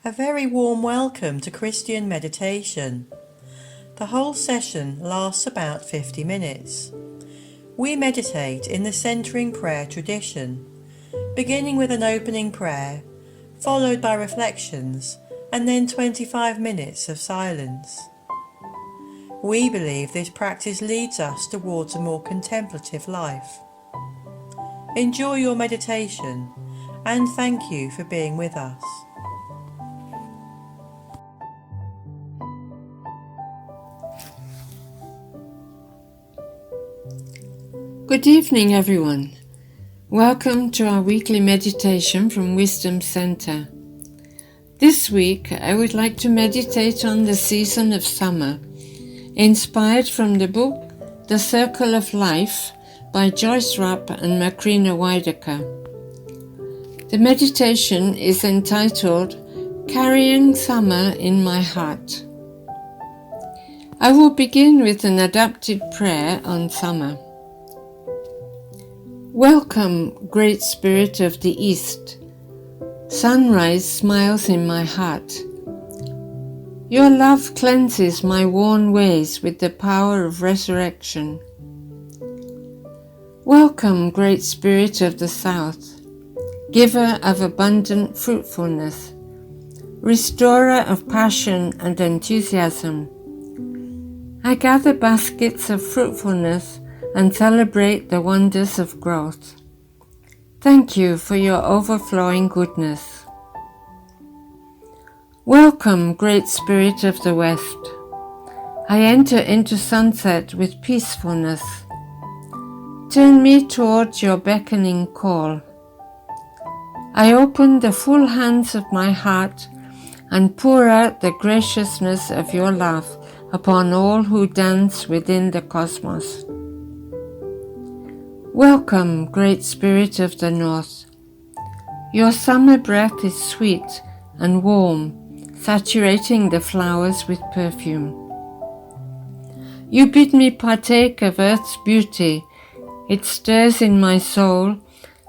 A very warm welcome to Christian meditation. The whole session lasts about 50 minutes. We meditate in the centering prayer tradition, beginning with an opening prayer, followed by reflections, and then 25 minutes of silence. We believe this practice leads us towards a more contemplative life. Enjoy your meditation, and thank you for being with us. Good evening, everyone. Welcome to our weekly meditation from Wisdom Center. This week, I would like to meditate on the season of summer, inspired from the book The Circle of Life by Joyce Rupp and Macrina Wiederkehr. The meditation is entitled Carrying Summer in My Heart. I will begin with an adapted prayer on summer. Welcome, Great Spirit of the East. Sunrise smiles in my heart. Your love cleanses my worn ways with the power of resurrection. Welcome, Great Spirit of the South, giver of abundant fruitfulness, restorer of passion and enthusiasm. I gather baskets of fruitfulness and celebrate the wonders of growth. Thank you for your overflowing goodness. Welcome, Great Spirit of the West. I enter into sunset with peacefulness. Turn me towards your beckoning call. I open the full hands of my heart and pour out the graciousness of your love upon all who dance within the cosmos. Welcome, Great Spirit of the North. Your summer breath is sweet and warm, saturating the flowers with perfume. You bid me partake of earth's beauty. It stirs in my soul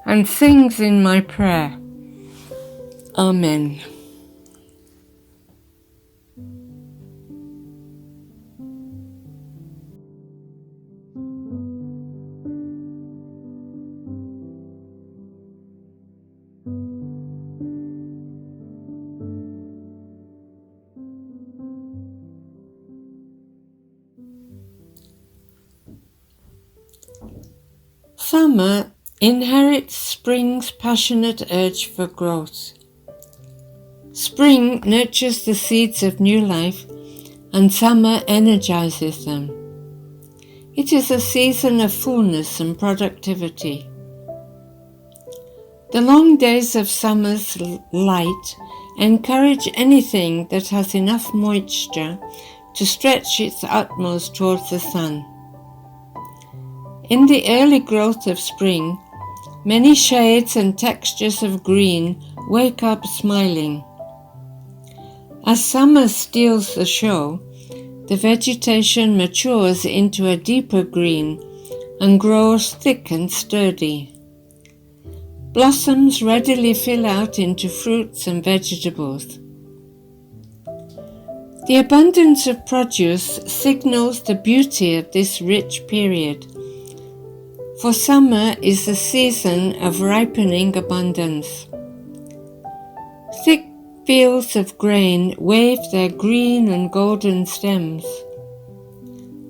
and sings in my prayer. Amen. Summer inherits spring's passionate urge for growth. Spring nurtures the seeds of new life, and summer energizes them. It is a season of fullness and productivity. The long days of summer's light encourage anything that has enough moisture to stretch its utmost towards the sun. In the early growth of spring, many shades and textures of green wake up smiling. As summer steals the show, the vegetation matures into a deeper green and grows thick and sturdy. Blossoms readily fill out into fruits and vegetables. The abundance of produce signals the beauty of this rich period. For summer is the season of ripening abundance. Thick fields of grain wave their green and golden stems.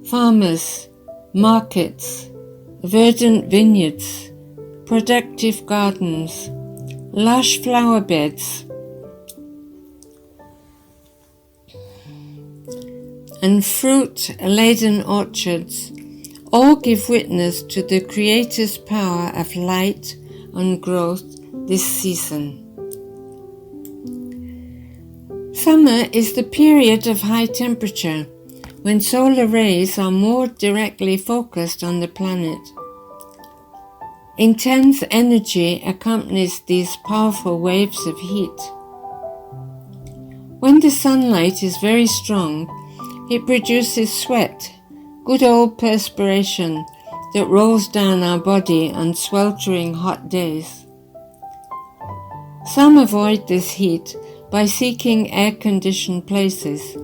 Farmers, markets, verdant vineyards, productive gardens, lush flower beds, and fruit-laden orchards all give witness to the Creator's power of light and growth this season. Summer is the period of high temperature, when solar rays are more directly focused on the planet. Intense energy accompanies these powerful waves of heat. When the sunlight is very strong, it produces sweat, good old perspiration that rolls down our body on sweltering hot days. Some avoid this heat by seeking air-conditioned places,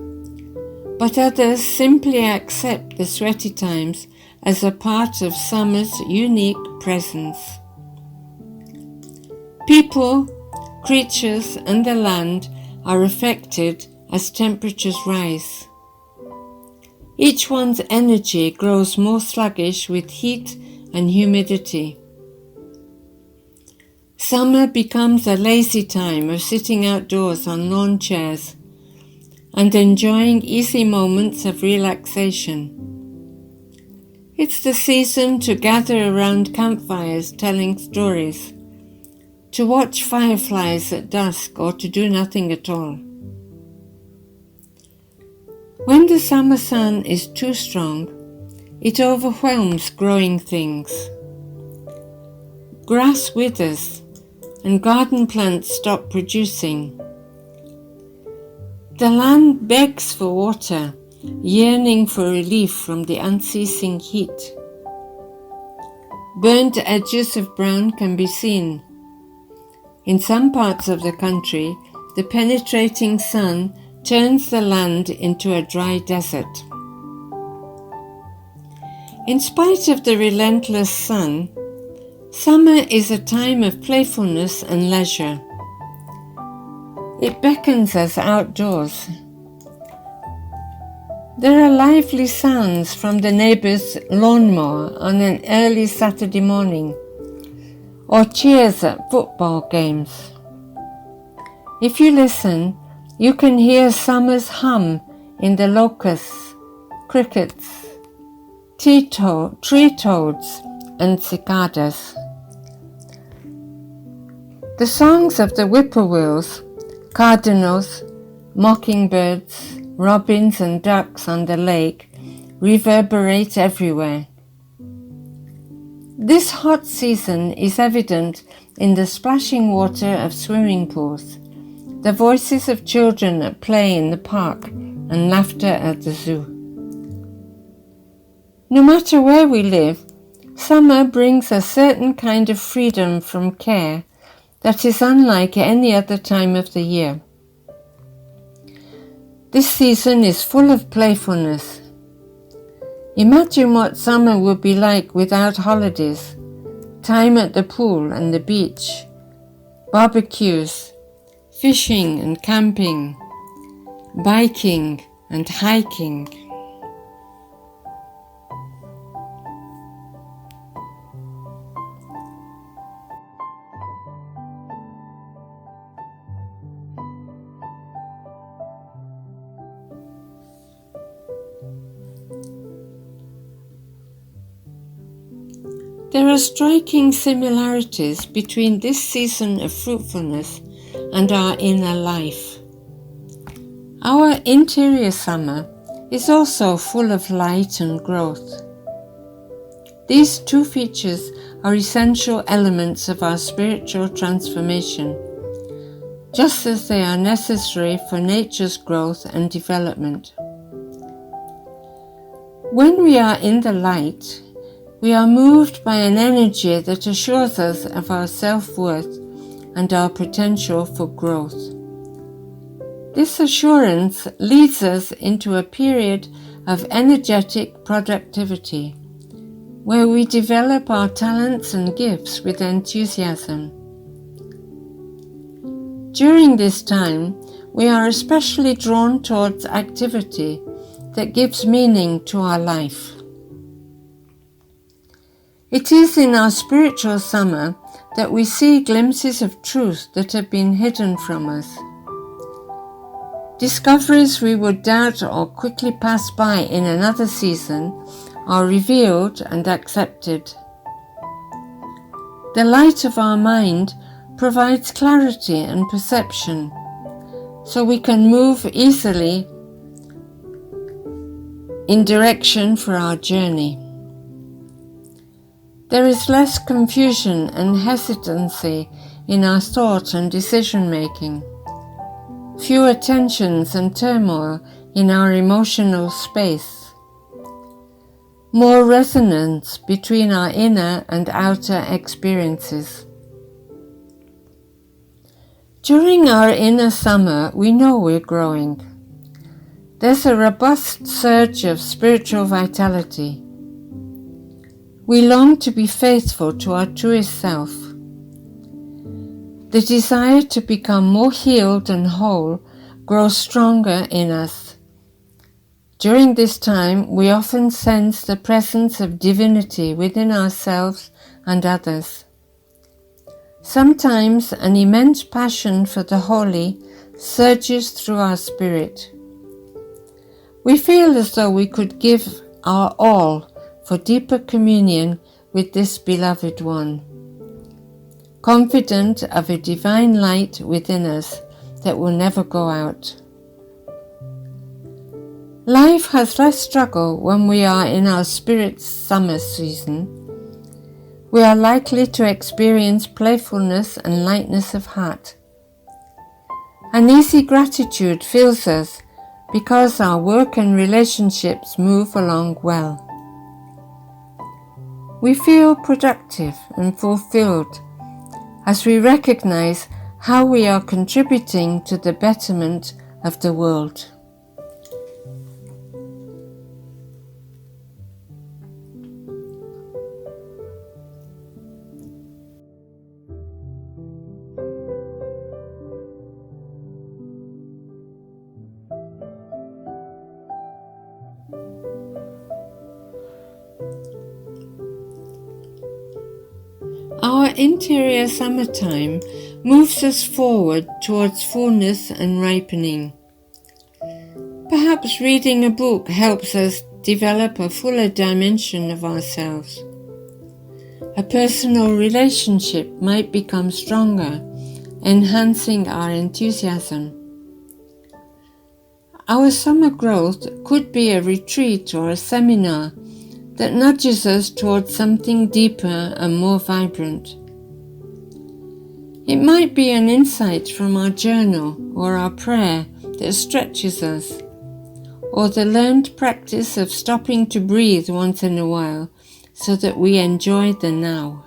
but others simply accept the sweaty times as a part of summer's unique presence. People, creatures, and the land are affected as temperatures rise. Each one's energy grows more sluggish with heat and humidity. Summer becomes a lazy time of sitting outdoors on lawn chairs and enjoying easy moments of relaxation. It's the season to gather around campfires telling stories, to watch fireflies at dusk, or to do nothing at all. When the summer sun is too strong, it overwhelms growing things. Grass withers and garden plants stop producing. The land begs for water, yearning for relief from the unceasing heat. Burnt edges of brown can be seen. In some parts of the country, the penetrating sun turns the land into a dry desert. In spite of the relentless sun, summer is a time of playfulness and leisure. It beckons us outdoors. There are lively sounds from the neighbour's lawnmower on an early Saturday morning, or cheers at football games. If you listen, you can hear summer's hum in the locusts, crickets, tree toads, and cicadas. The songs of the whippoorwills, cardinals, mockingbirds, robins, and ducks on the lake reverberate everywhere. This hot season is evident in the splashing water of swimming pools, the voices of children at play in the park, and laughter at the zoo. No matter where we live, summer brings a certain kind of freedom from care that is unlike any other time of the year. This season is full of playfulness. Imagine what summer would be like without holidays, time at the pool and the beach, barbecues, fishing and camping, biking and hiking. There are striking similarities between this season of fruitfulness and our inner life. Our interior summer is also full of light and growth. These two features are essential elements of our spiritual transformation, just as they are necessary for nature's growth and development. When we are in the light, we are moved by an energy that assures us of our self-worth and our potential for growth. This assurance leads us into a period of energetic productivity, where we develop our talents and gifts with enthusiasm. During this time, we are especially drawn towards activity that gives meaning to our life. It is in our spiritual summer that we see glimpses of truth that have been hidden from us. Discoveries we would doubt or quickly pass by in another season are revealed and accepted. The light of our mind provides clarity and perception, so we can move easily in direction for our journey. There is less confusion and hesitancy in our thought and decision-making, fewer tensions and turmoil in our emotional space, more resonance between our inner and outer experiences. During our inner summer, we know we're growing. There's a robust surge of spiritual vitality. We long to be faithful to our truest self. The desire to become more healed and whole grows stronger in us. During this time, we often sense the presence of divinity within ourselves and others. Sometimes an immense passion for the holy surges through our spirit. We feel as though we could give our all for deeper communion with this beloved one, confident of a divine light within us that will never go out. Life has less struggle when we are in our spirit's summer season. We are likely to experience playfulness and lightness of heart. An easy gratitude fills us because our work and relationships move along well. We feel productive and fulfilled as we recognize how we are contributing to the betterment of the world. Our interior summertime moves us forward towards fullness and ripening. Perhaps reading a book helps us develop a fuller dimension of ourselves. A personal relationship might become stronger, enhancing our enthusiasm. Our summer growth could be a retreat or a seminar that nudges us towards something deeper and more vibrant. It might be an insight from our journal or our prayer that stretches us, or the learned practice of stopping to breathe once in a while so that we enjoy the now.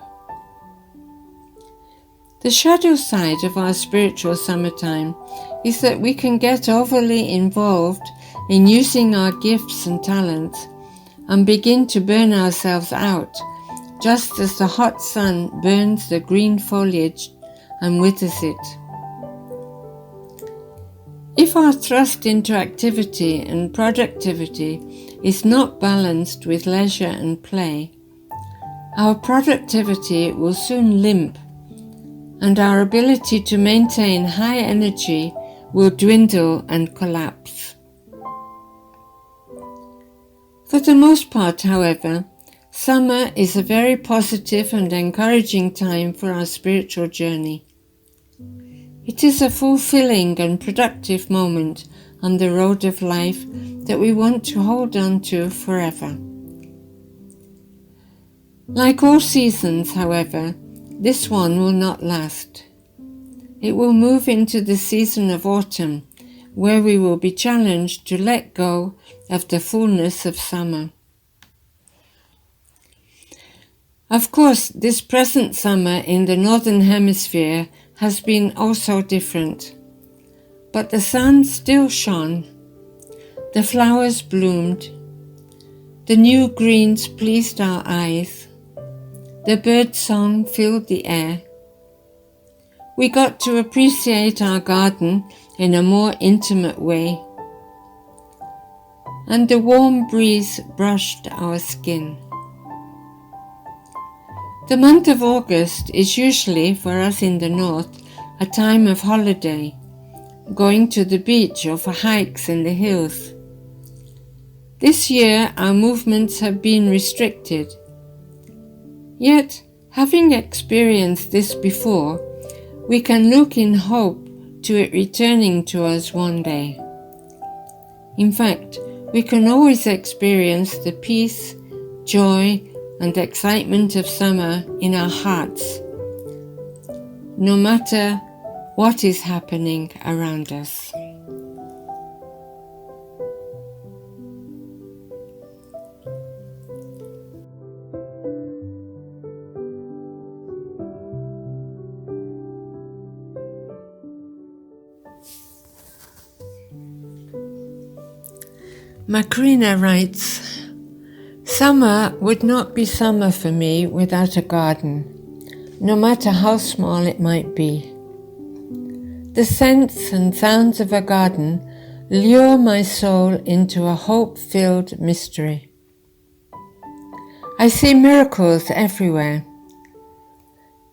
The shadow side of our spiritual summertime is that we can get overly involved in using our gifts and talents and begin to burn ourselves out, just as the hot sun burns the green foliage and withers it. If our thrust into activity and productivity is not balanced with leisure and play, our productivity will soon limp, and our ability to maintain high energy will dwindle and collapse. For the most part, however, summer is a very positive and encouraging time for our spiritual journey. It is a fulfilling and productive moment on the road of life that we want to hold on to forever. Like all seasons, however, this one will not last. It will move into the season of autumn, where we will be challenged to let go of the fullness of summer. Of course, this present summer in the Northern Hemisphere has been also different, but the sun still shone, the flowers bloomed, the new greens pleased our eyes, the bird song filled the air. We got to appreciate our garden in a more intimate way, and the warm breeze brushed our skin. The month of August is usually, for us in the north, a time of holiday, going to the beach or for hikes in the hills. This year our movements have been restricted. Yet, having experienced this before, we can look in hope to it returning to us one day. In fact, we can always experience the peace, joy, and excitement of summer in our hearts, no matter what is happening around us. Macrina writes, "Summer would not be summer for me without a garden, no matter how small it might be. The scents and sounds of a garden lure my soul into a hope-filled mystery. I see miracles everywhere.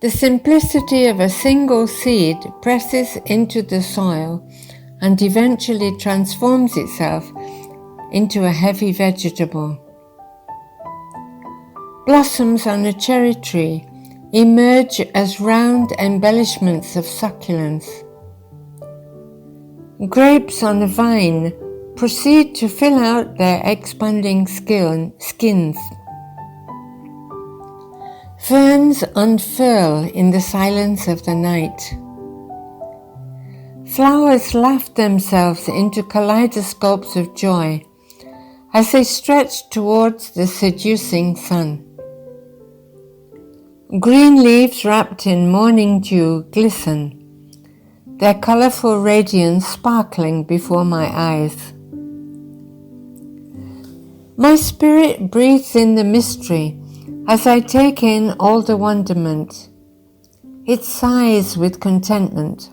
The simplicity of a single seed presses into the soil and eventually transforms itself into a heavy vegetable. Blossoms on a cherry tree emerge as round embellishments of succulence. Grapes on a vine proceed to fill out their expanding skins. Ferns unfurl in the silence of the night. Flowers laugh themselves into kaleidoscopes of joy as they stretch towards the seducing sun. Green leaves wrapped in morning dew glisten, their colourful radiance sparkling before my eyes. My spirit breathes in the mystery as I take in all the wonderment. It sighs with contentment.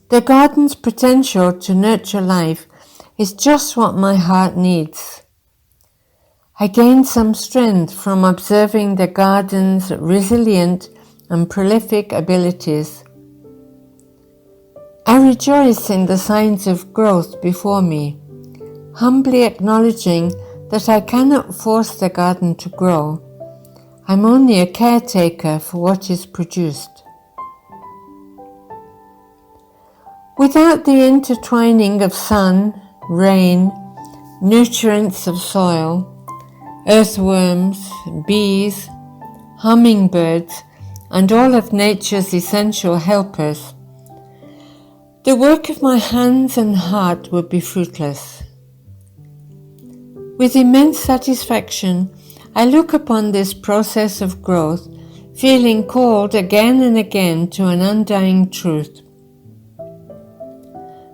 The garden's potential to nurture life is just what my heart needs. I gain some strength from observing the garden's resilient and prolific abilities. I rejoice in the signs of growth before me, humbly acknowledging that I cannot force the garden to grow. I'm only a caretaker for what is produced. Without the intertwining of sun, rain, nutrients of soil, earthworms, bees, hummingbirds, and all of nature's essential helpers, the work of my hands and heart would be fruitless. With immense satisfaction, I look upon this process of growth, feeling called again and again to an undying truth.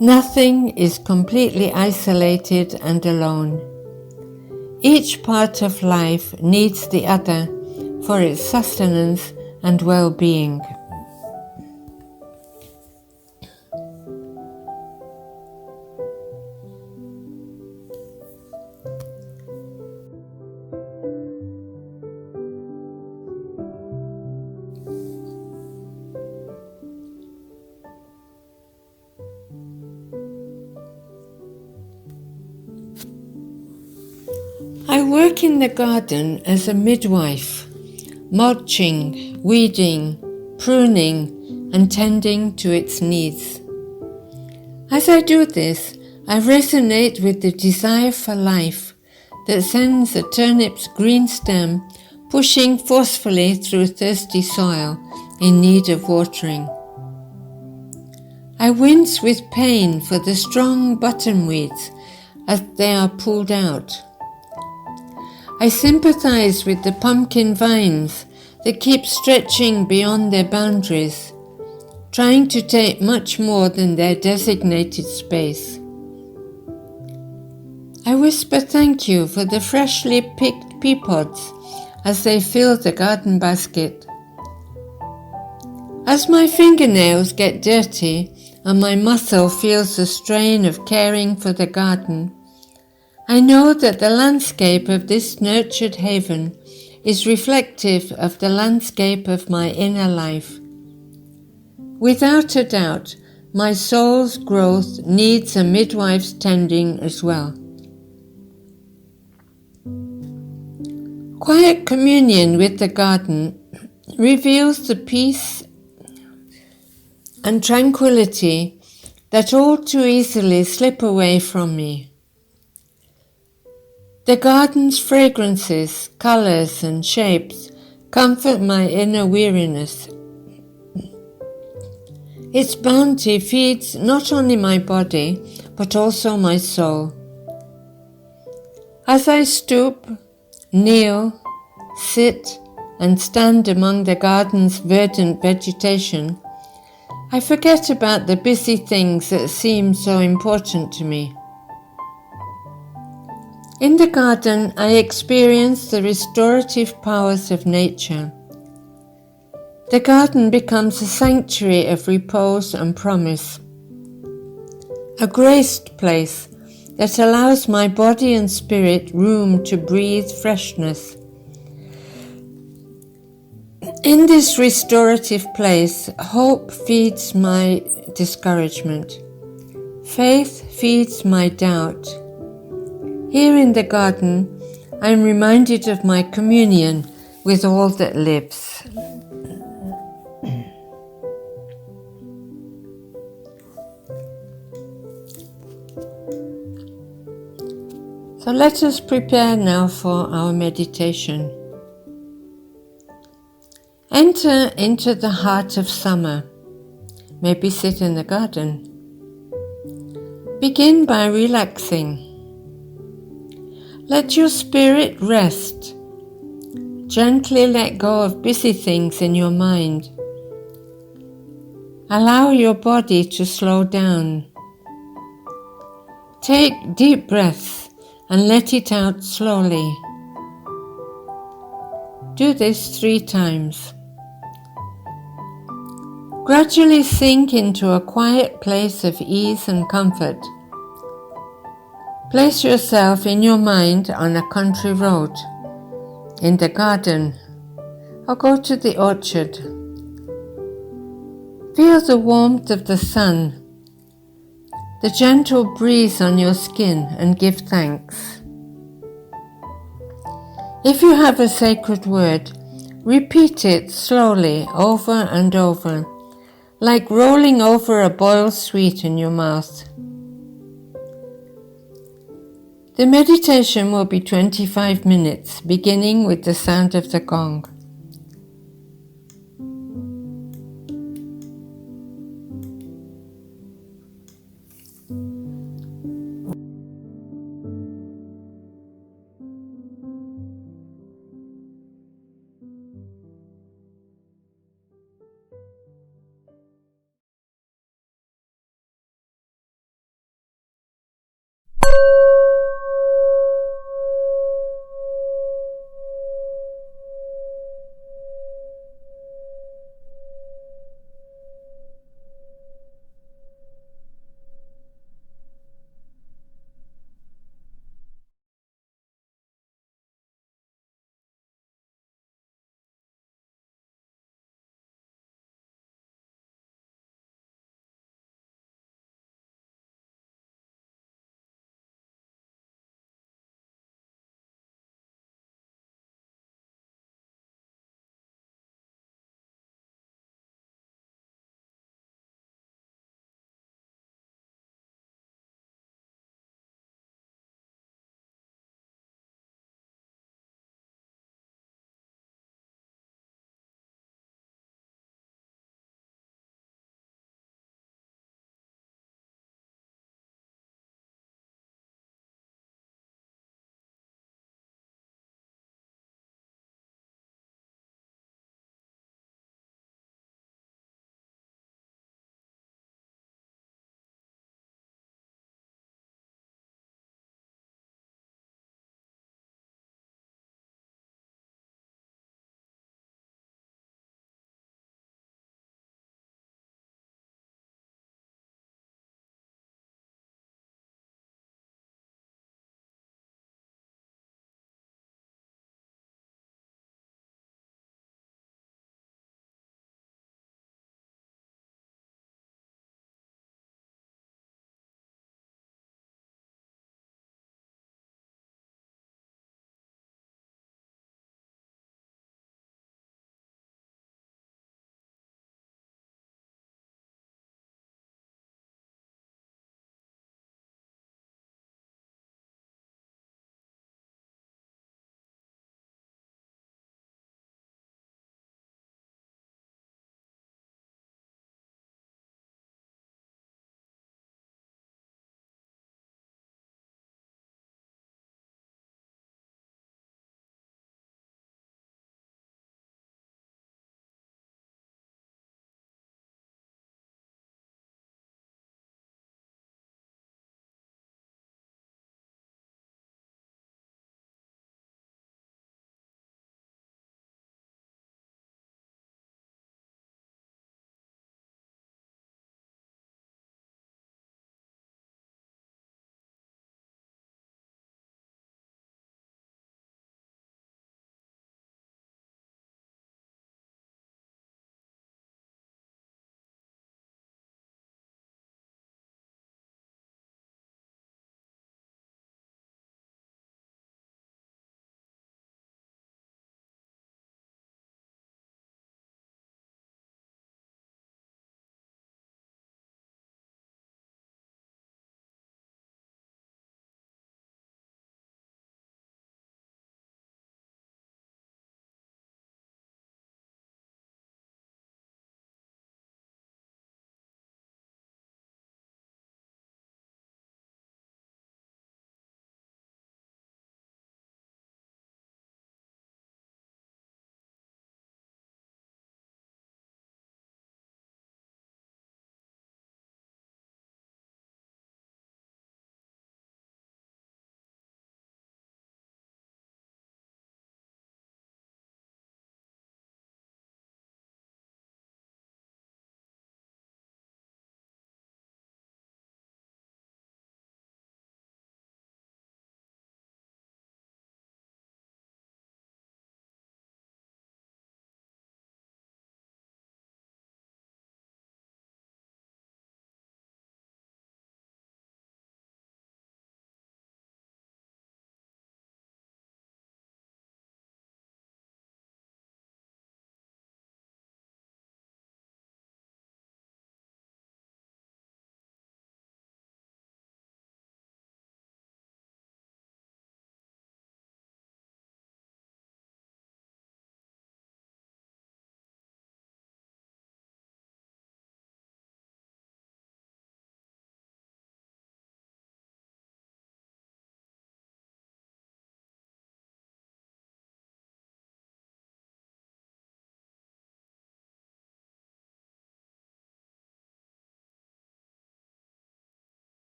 Nothing is completely isolated and alone. Each part of life needs the other for its sustenance and well-being. I work in the garden as a midwife, mulching, weeding, pruning, and tending to its needs. As I do this, I resonate with the desire for life that sends a turnip's green stem pushing forcefully through thirsty soil in need of watering. I wince with pain for the strong buttonweeds as they are pulled out. I sympathize with the pumpkin vines that keep stretching beyond their boundaries, trying to take much more than their designated space. I whisper thank you for the freshly picked pea pods as they fill the garden basket. As my fingernails get dirty and my muscle feels the strain of caring for the garden, I know that the landscape of this nurtured haven is reflective of the landscape of my inner life. Without a doubt, my soul's growth needs a midwife's tending as well. Quiet communion with the garden reveals the peace and tranquility that all too easily slip away from me. The garden's fragrances, colors, and shapes comfort my inner weariness. Its bounty feeds not only my body, but also my soul. As I stoop, kneel, sit, and stand among the garden's verdant vegetation, I forget about the busy things that seem so important to me. In the garden, I experience the restorative powers of nature. The garden becomes a sanctuary of repose and promise, a graced place that allows my body and spirit room to breathe freshness. In this restorative place, hope feeds my discouragement. Faith feeds my doubt. Here in the garden, I am reminded of my communion with all that lives. So let us prepare now for our meditation. Enter into the heart of summer. Maybe sit in the garden. Begin by relaxing. Let your spirit rest. Gently let go of busy things in your mind. Allow your body to slow down. Take deep breaths and let it out slowly. Do this 3 times. Gradually sink into a quiet place of ease and comfort. Place yourself in your mind on a country road, in the garden, or go to the orchard. Feel the warmth of the sun, the gentle breeze on your skin, and give thanks. If you have a sacred word, repeat it slowly over and over, like rolling over a boiled sweet in your mouth. The meditation will be 25 minutes, beginning with the sound of the gong.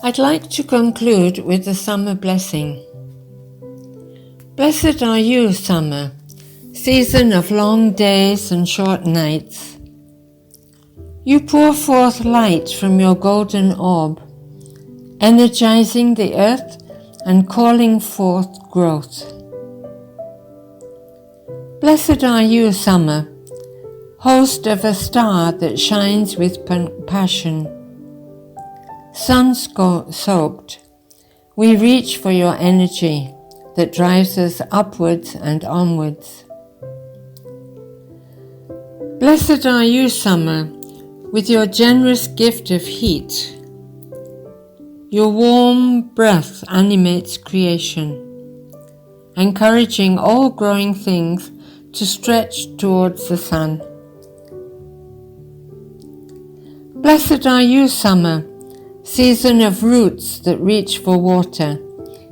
I'd like to conclude with the summer blessing. Blessed are you, summer, season of long days and short nights. You pour forth light from your golden orb, energizing the earth and calling forth growth. Blessed are you, summer, host of a star that shines with passion. Sun-soaked, we reach for your energy that drives us upwards and onwards. Blessed are you, summer, with your generous gift of heat. Your warm breath animates creation, encouraging all growing things to stretch towards the sun. Blessed are you, summer, season of roots that reach for water,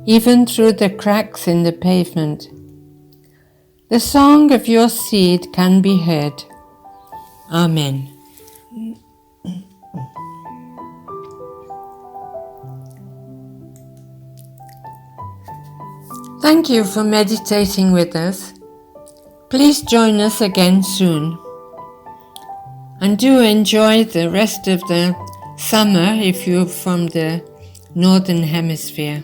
even through the cracks in the pavement. The song of your seed can be heard. Amen. Thank you for meditating with us. Please join us again soon. And do enjoy the rest of the summer if you're from the Northern Hemisphere.